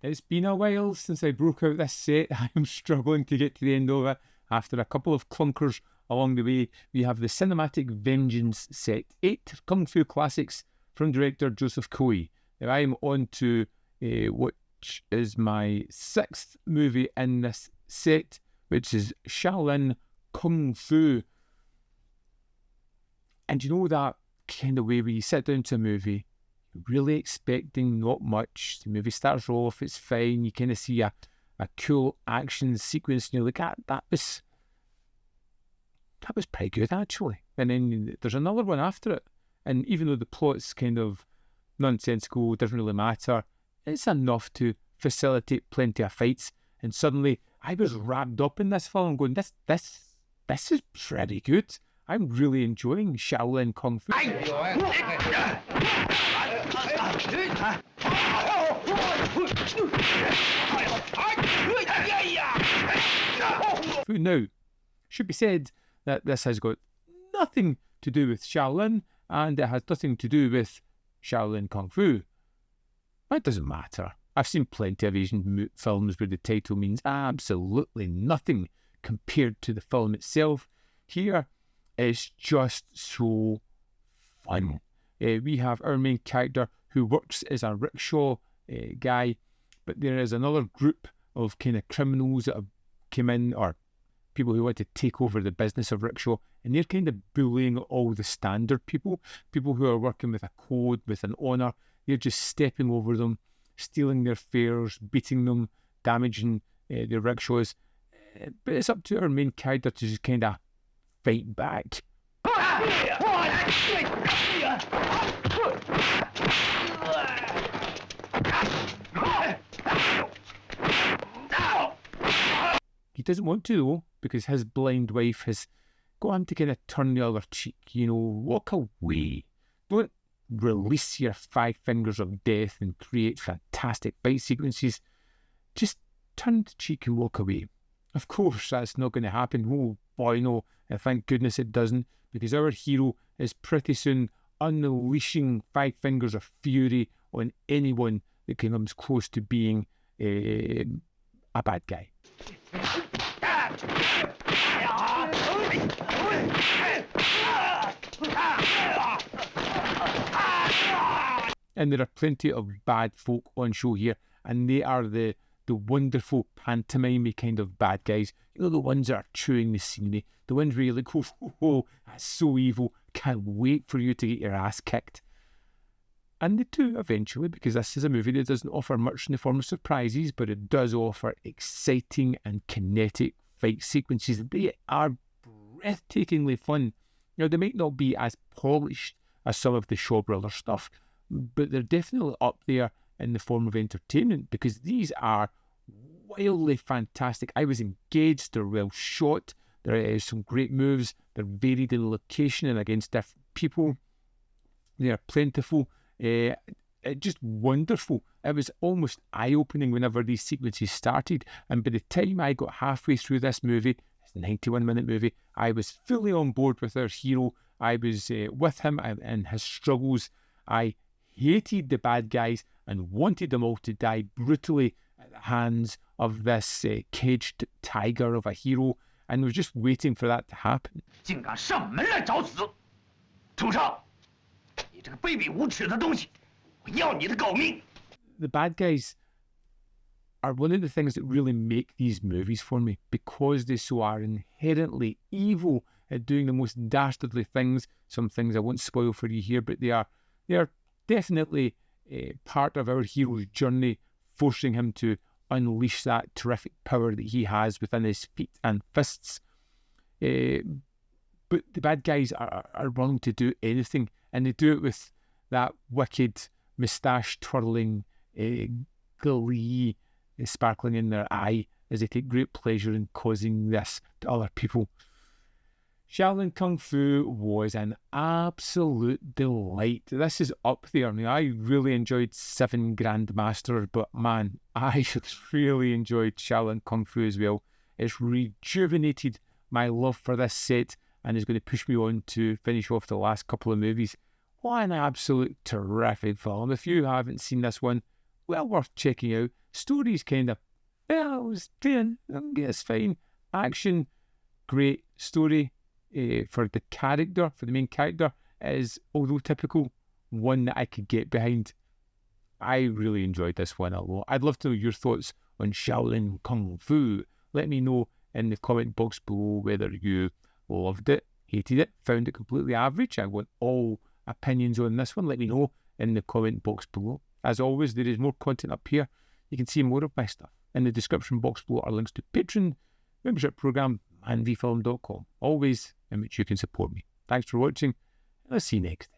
It's been a while since I broke out this set. I'm struggling to get to the end of it. After a couple of clunkers along the way, we have the Cinematic Vengeance set, 8 Kung Fu classics from director Joseph Koei. Now I'm on to which is my 6th movie in this set, which is Shaolin Kung Fu. And you know that kind of way where you sit down to a movie, really expecting not much. The movie starts off, it's fine, you kind of see a cool action sequence, and you're like, that was pretty good actually. And then there's another one after it, and even though the plot's kind of nonsensical, doesn't really matter, it's enough to facilitate plenty of fights. And suddenly I was wrapped up in this film going, this is pretty good. I'm really enjoying Shaolin Kung Fu. Now, should be said that this has got nothing to do with Shaolin, and it has nothing to do with Shaolin Kung Fu. That doesn't matter. I've seen plenty of Asian films where the title means absolutely nothing compared to the film itself. Here, it's just so fun. We have our main character who works as a rickshaw guy, but there is another group of kind of criminals that have come in, or people who want to take over the business of rickshaw, and they're kind of bullying all the standard people who are working with a code, with an honour. They're just stepping over them, stealing their fares, beating them, damaging their rickshaws. But it's up to our main character to just kind of fight back. He doesn't want to though, because his blind wife has got him to kind of turn the other cheek, walk away. Don't release your 5 fingers of death and create fantastic fight sequences. Just turn the cheek and walk away. Of course, that's not going to happen. Oh boy, no. And thank goodness it doesn't, because our hero is pretty soon unleashing 5 fingers of fury on anyone that comes close to being a bad guy. And there are plenty of bad folk on show here, and they are the wonderful pantomime kind of bad guys. The ones that are chewing the scenery, the ones where you're like, oh, that's so evil, can't wait for you to get your ass kicked. And they do eventually, because this is a movie that doesn't offer much in the form of surprises, but it does offer exciting and kinetic fight sequences. They are breathtakingly fun. They might not be as polished as some of the Shaw Brothers stuff, but they're definitely up there in the form of entertainment, because these are wildly fantastic. I was engaged, they're well shot, there is some great moves, they're varied in location and against different people, they are plentiful, just wonderful. It was almost eye-opening whenever these sequences started, and by the time I got halfway through this movie, it's a 91-minute movie, I was fully on board with our hero. I was with him and his struggles. I hated the bad guys and wanted them all to die brutally at the hands of this caged tiger of a hero, and was just waiting for that to happen. The bad guys are one of the things that really make these movies for me, because they so are inherently evil at doing the most dastardly things. Some things I won't spoil for you here, but they are definitely part of our hero's journey, forcing him to unleash that terrific power that he has within his feet and fists. But the bad guys are willing to do anything, and they do it with that wicked moustache twirling glee sparkling in their eye, as they take great pleasure in causing this to other people. Shaolin Kung Fu was an absolute delight. This is up there. Now, I really enjoyed 7 Grandmasters, but man, I really enjoyed Shaolin Kung Fu as well. It's rejuvenated my love for this set and is going to push me on to finish off the last couple of movies. What an absolute terrific film. If you haven't seen this one, well worth checking out. Stories kind of, well, it was fine. It's fine. Action, great. Story for the main character, is, although typical, one that I could get behind. I really enjoyed this one a lot. I'd love to know your thoughts on Shaolin Kung Fu. Let me know in the comment box below whether you loved it, hated it, found it completely average. I want all opinions on this one. Let me know in the comment box below. As always, there is more content up here. You can see more of my stuff. In the description box below are links to Patreon, membership program, and vfilm.com, always in which you can support me. Thanks for watching, and I'll see you next time.